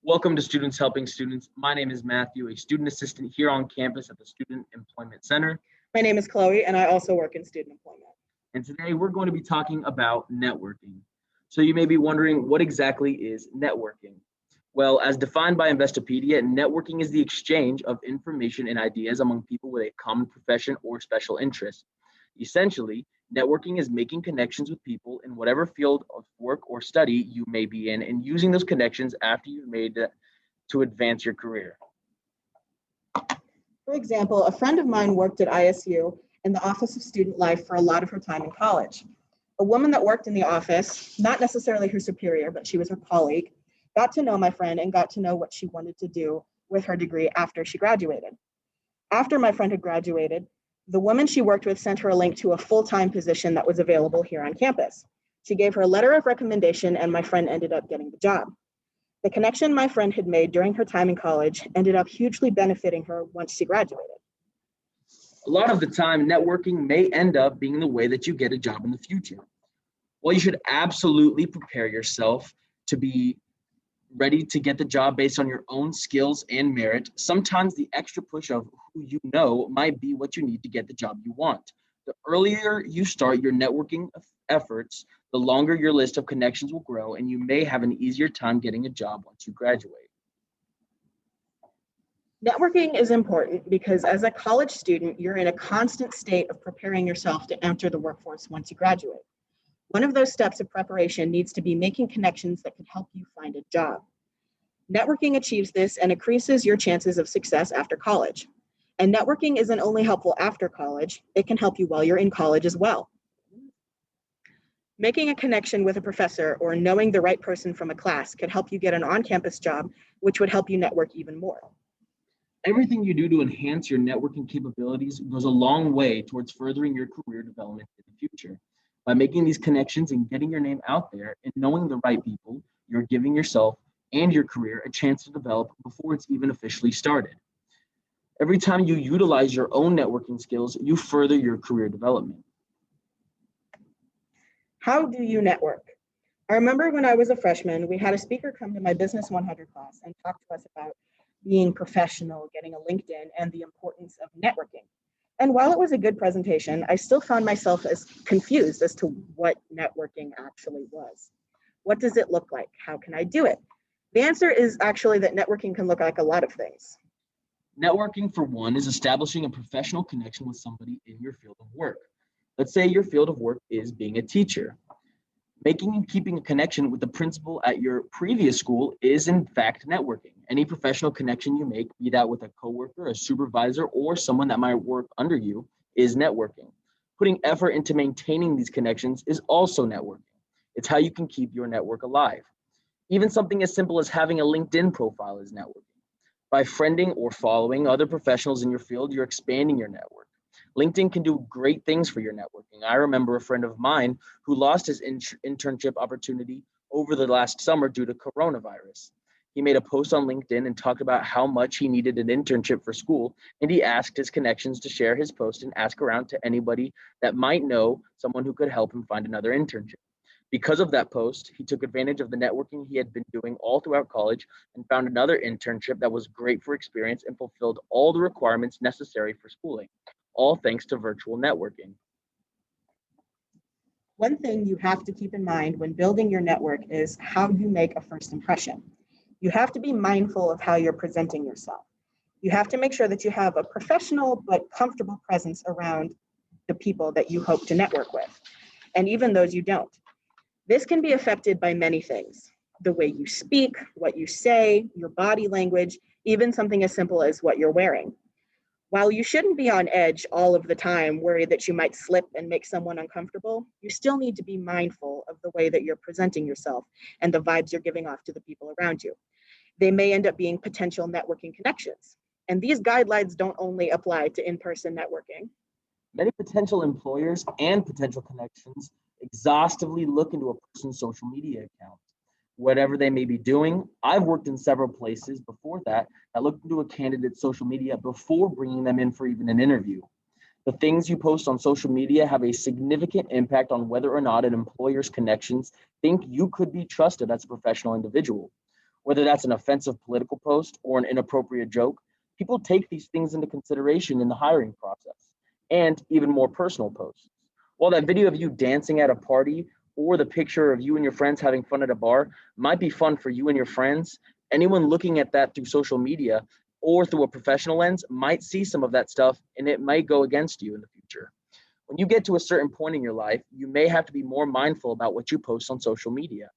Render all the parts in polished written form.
Welcome to Students Helping Students. My name is Matthew, a student assistant here on campus at the Student Employment Center. My name is Chloe, and I also work in student employment. And today we're going to be talking about networking. So you may be wondering, what exactly is networking? Well, as defined by Investopedia, networking is the exchange of information and ideas among people with a common profession or special interest. Essentially, networking is making connections with people in whatever field of work or study you may be in and using those connections after you've made it to advance your career. For example, a friend of mine worked at ISU in the Office of Student Life for a lot of her time in college. A woman that worked in the office, not necessarily her superior, but she was her colleague, got to know my friend and got to know what she wanted to do with her degree after she graduated. After my friend had graduated, the woman she worked with sent her a link to a full-time position that was available here on campus. She gave her a letter of recommendation, and my friend ended up getting the job. The connection my friend had made during her time in college ended up hugely benefiting her once she graduated. A lot of the time, networking may end up being the way that you get a job in the future. While you should absolutely prepare yourself to be ready to get the job based on your own skills and merit, sometimes the extra push of who you know might be what you need to get the job you want. The earlier you start your networking efforts, the longer your list of connections will grow, and you may have an easier time getting a job once you graduate. Networking is important because as a college student, you're in a constant state of preparing yourself to enter the workforce once you graduate. One of those steps of preparation needs to be making connections that can help you find a job. Networking achieves this and increases your chances of success after college. And networking isn't only helpful after college, it can help you while you're in college as well. Making a connection with a professor or knowing the right person from a class can help you get an on-campus job, which would help you network even more. Everything you do to enhance your networking capabilities goes a long way towards furthering your career development in the future. By making these connections and getting your name out there and knowing the right people, you're giving yourself and your career a chance to develop before it's even officially started. Every time you utilize your own networking skills, you further your career development. How do you network? I remember when I was a freshman, we had a speaker come to my Business 100 class and talk to us about being professional, getting a LinkedIn, and the importance of networking. And while it was a good presentation, I still found myself as confused as to what networking actually was. What does it look like? How can I do it? The answer is actually that networking can look like a lot of things. Networking, for one, is establishing a professional connection with somebody in your field of work. Let's say your field of work is being a teacher. Making and keeping a connection with the principal at your previous school is in fact networking. Any professional connection you make, be that with a coworker, a supervisor, or someone that might work under you, is networking. Putting effort into maintaining these connections is also networking. It's how you can keep your network alive. Even something as simple as having a LinkedIn profile is networking. By friending or following other professionals in your field, you're expanding your network. LinkedIn can do great things for your networking. I remember a friend of mine who lost his internship opportunity over the last summer due to coronavirus. He made a post on LinkedIn and talked about how much he needed an internship for school, and he asked his connections to share his post and ask around to anybody that might know someone who could help him find another internship. Because of that post, he took advantage of the networking he had been doing all throughout college and found another internship that was great for experience and fulfilled all the requirements necessary for schooling, all thanks to virtual networking. One thing you have to keep in mind when building your network is how you make a first impression. You have to be mindful of how you're presenting yourself. You have to make sure that you have a professional but comfortable presence around the people that you hope to network with, and even those you don't. This can be affected by many things: the way you speak, what you say, your body language, even something as simple as what you're wearing. While you shouldn't be on edge all of the time, worried that you might slip and make someone uncomfortable, you still need to be mindful of the way that you're presenting yourself and the vibes you're giving off to the people around you. They may end up being potential networking connections. And these guidelines don't only apply to in-person networking. Many potential employers and potential connections exhaustively look into a person's social media account. Whatever they may be doing, I've worked in several places before that looked into a candidate's social media before bringing them in for even an interview. The things you post on social media have a significant impact on whether or not an employer's connections think you could be trusted as a professional individual. Whether that's an offensive political post or an inappropriate joke, people take these things into consideration in the hiring process, and even more personal posts. While that video of you dancing at a party or the picture of you and your friends having fun at a bar might be fun for you and your friends, anyone looking at that through social media or through a professional lens might see some of that stuff and it might go against you in the future. When you get to a certain point in your life, you may have to be more mindful about what you post on social media,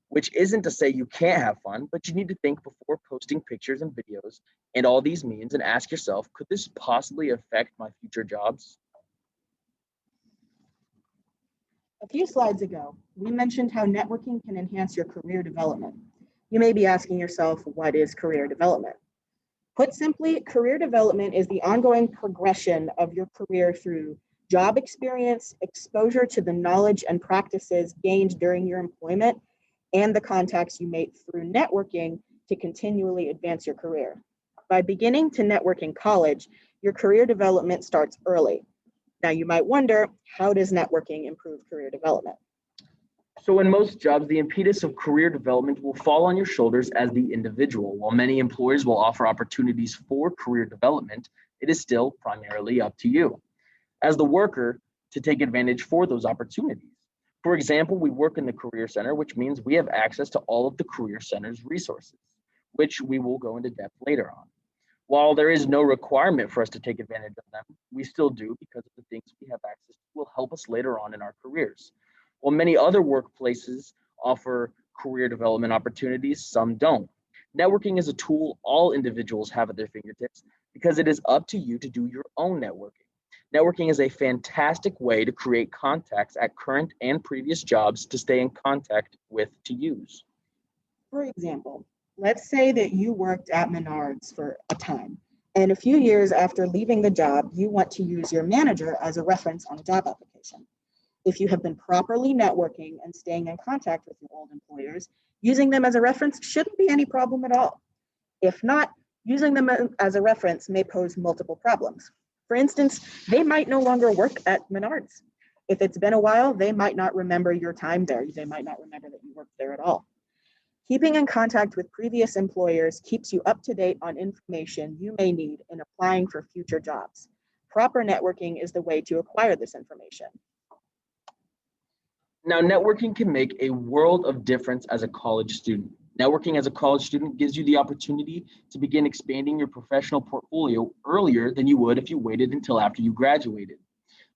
which isn't to say you can't have fun, but you need to think before posting pictures and videos and all these means and ask yourself, could this possibly affect my future jobs? A few slides ago, we mentioned how networking can enhance your career development. You may be asking yourself, what is career development? Put simply, career development is the ongoing progression of your career through job experience, exposure to the knowledge and practices gained during your employment, and the contacts you make through networking to continually advance your career. By beginning to network in college, your career development starts early. Now you might wonder, how does networking improve career development? So in most jobs, the impetus of career development will fall on your shoulders as the individual. While many employers will offer opportunities for career development, it is still primarily up to you as the worker to take advantage for those opportunities. For example, we work in the Career Center, which means we have access to all of the Career Center's resources, which we will go into depth later on. While there is no requirement for us to take advantage of them, we still do because of the things we have access to will help us later on in our careers. While many other workplaces offer career development opportunities, some don't. Networking is a tool all individuals have at their fingertips because it is up to you to do your own networking. Networking is a fantastic way to create contacts at current and previous jobs to stay in contact with to use. For example, let's say that you worked at Menards for a time, and a few years after leaving the job, you want to use your manager as a reference on a job application. If you have been properly networking and staying in contact with your old employers, using them as a reference shouldn't be any problem at all. If not, using them as a reference may pose multiple problems. For instance, they might no longer work at Menards. If it's been a while, they might not remember your time there. They might not remember that you worked there at all. Keeping in contact with previous employers keeps you up to date on information you may need in applying for future jobs. Proper networking is the way to acquire this information. Now, networking can make a world of difference as a college student. Networking as a college student gives you the opportunity to begin expanding your professional portfolio earlier than you would if you waited until after you graduated.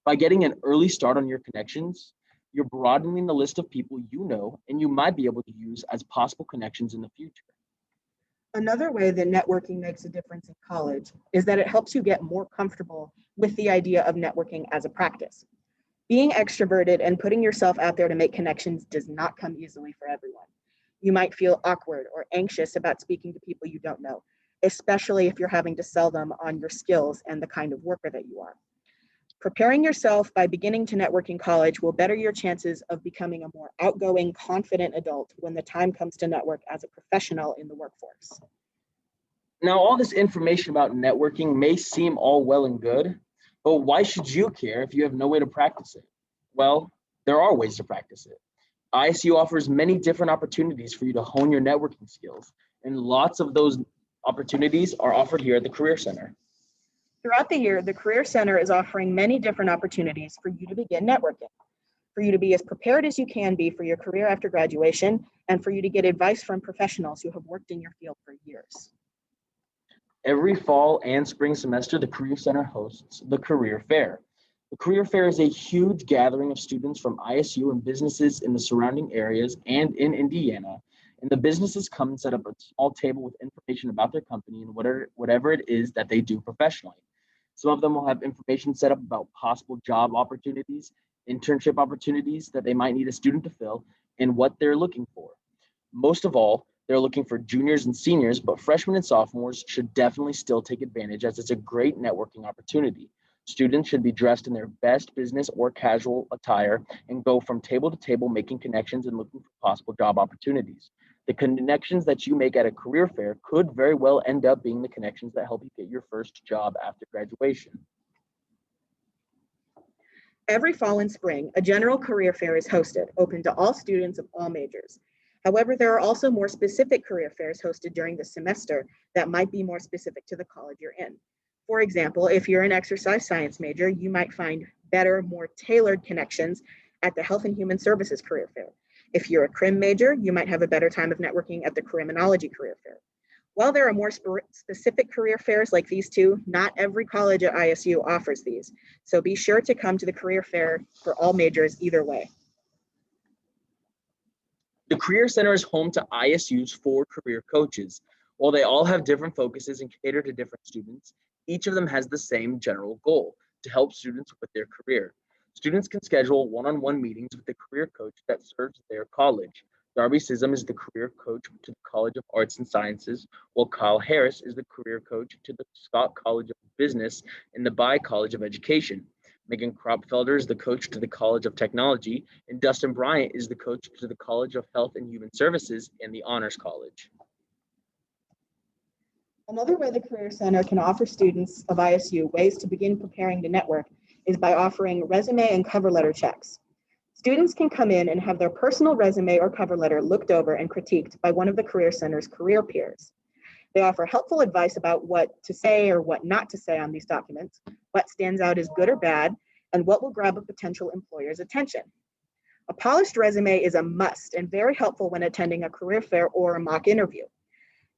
By getting an early start on your connections, you're broadening the list of people you know and you might be able to use as possible connections in the future. Another way that networking makes a difference in college is that it helps you get more comfortable with the idea of networking as a practice. Being extroverted and putting yourself out there to make connections does not come easily for everyone. You might feel awkward or anxious about speaking to people you don't know, especially if you're having to sell them on your skills and the kind of worker that you are. Preparing yourself by beginning to network in college will better your chances of becoming a more outgoing, confident adult when the time comes to network as a professional in the workforce. Now, all this information about networking may seem all well and good, but why should you care if you have no way to practice it? Well, there are ways to practice it. ISU offers many different opportunities for you to hone your networking skills, and lots of those opportunities are offered here at the Career Center. Throughout the year, the Career Center is offering many different opportunities for you to begin networking, for you to be as prepared as you can be for your career after graduation, and for you to get advice from professionals who have worked in your field for years. Every fall and spring semester, the Career Center hosts the Career Fair. The Career Fair is a huge gathering of students from ISU and businesses in the surrounding areas and in Indiana. And the businesses come and set up a small table with information about their company and whatever it is that they do professionally. Some of them will have information set up about possible job opportunities, internship opportunities that they might need a student to fill, and what they're looking for. Most of all, they're looking for juniors and seniors, but freshmen and sophomores should definitely still take advantage as it's a great networking opportunity. Students should be dressed in their best business or casual attire and go from table to table making connections and looking for possible job opportunities. The connections that you make at a career fair could very well end up being the connections that help you get your first job after graduation. Every fall and spring, a general career fair is hosted, open to all students of all majors. However, there are also more specific career fairs hosted during the semester that might be more specific to the college you're in. For example, if you're an exercise science major, you might find better, more tailored connections at the Health and Human Services Career Fair. If you're a crim major, you might have a better time of networking at the Criminology Career Fair. While there are more specific career fairs like these two, not every college at ISU offers these. So be sure to come to the career fair for all majors either way. The Career Center is home to ISU's 4 career coaches. While they all have different focuses and cater to different students, each of them has the same general goal: to help students with their career. Students can schedule one-on-one meetings with the career coach that serves their college. Darby Sism is the career coach to the College of Arts and Sciences, while Kyle Harris is the career coach to the Scott College of Business and the By College of Education. Megan Kropfelder is the coach to the College of Technology, and Dustin Bryant is the coach to the College of Health and Human Services and the Honors College. Another way the Career Center can offer students of ISU ways to begin preparing to network is by offering resume and cover letter checks. Students can come in and have their personal resume or cover letter looked over and critiqued by one of the Career Center's career peers. They offer helpful advice about what to say or what not to say on these documents, what stands out as good or bad, and what will grab a potential employer's attention. A polished resume is a must and very helpful when attending a career fair or a mock interview.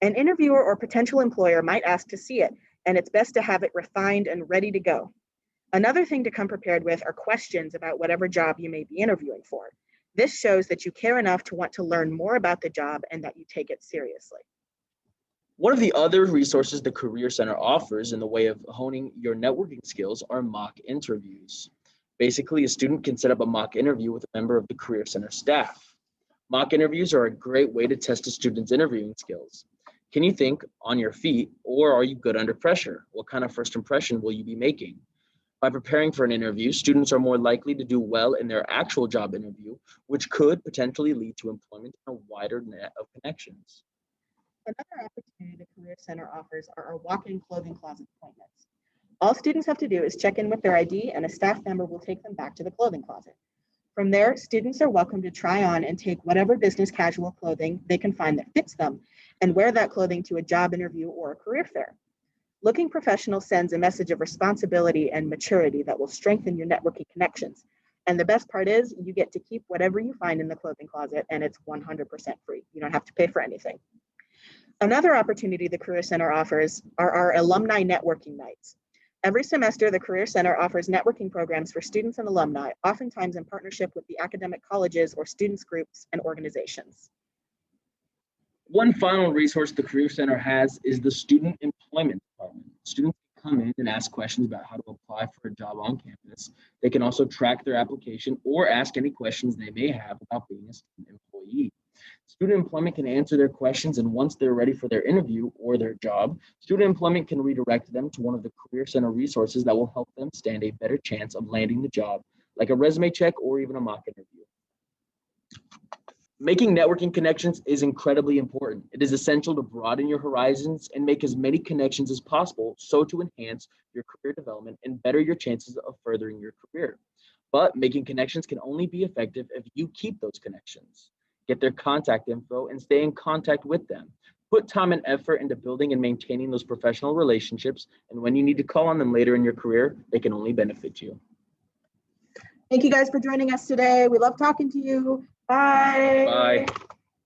An interviewer or potential employer might ask to see it, and it's best to have it refined and ready to go. Another thing to come prepared with are questions about whatever job you may be interviewing for. This shows that you care enough to want to learn more about the job and that you take it seriously. One of the other resources the Career Center offers in the way of honing your networking skills are mock interviews. Basically, a student can set up a mock interview with a member of the Career Center staff. Mock interviews are a great way to test a student's interviewing skills. Can you think on your feet, or are you good under pressure? What kind of first impression will you be making? By preparing for an interview, students are more likely to do well in their actual job interview, which could potentially lead to employment in a wider net of connections. Another opportunity the Career Center offers are our walk-in clothing closet appointments. All students have to do is check in with their ID, and a staff member will take them back to the clothing closet. From there, students are welcome to try on and take whatever business casual clothing they can find that fits them and wear that clothing to a job interview or a career fair. Looking professional sends a message of responsibility and maturity that will strengthen your networking connections. And the best part is you get to keep whatever you find in the clothing closet, and it's 100% free. You don't have to pay for anything. Another opportunity the Career Center offers are our alumni networking nights. Every semester, the Career Center offers networking programs for students and alumni, oftentimes in partnership with the academic colleges or students groups and organizations. One final resource the Career Center has is the Student Employment Department. Students can come in and ask questions about how to apply for a job on campus. They can also track their application or ask any questions they may have about being a student employee. Student Employment can answer their questions, and once they're ready for their interview or their job, Student Employment can redirect them to one of the Career Center resources that will help them stand a better chance of landing the job, like a resume check or even a mock interview. Making networking connections is incredibly important. It is essential to broaden your horizons and make as many connections as possible so to enhance your career development and better your chances of furthering your career. But making connections can only be effective if you keep those connections. Get their contact info and stay in contact with them. Put time and effort into building and maintaining those professional relationships, and when you need to call on them later in your career, they can only benefit you. Thank you guys for joining us today. We love talking to you. Bye. Bye.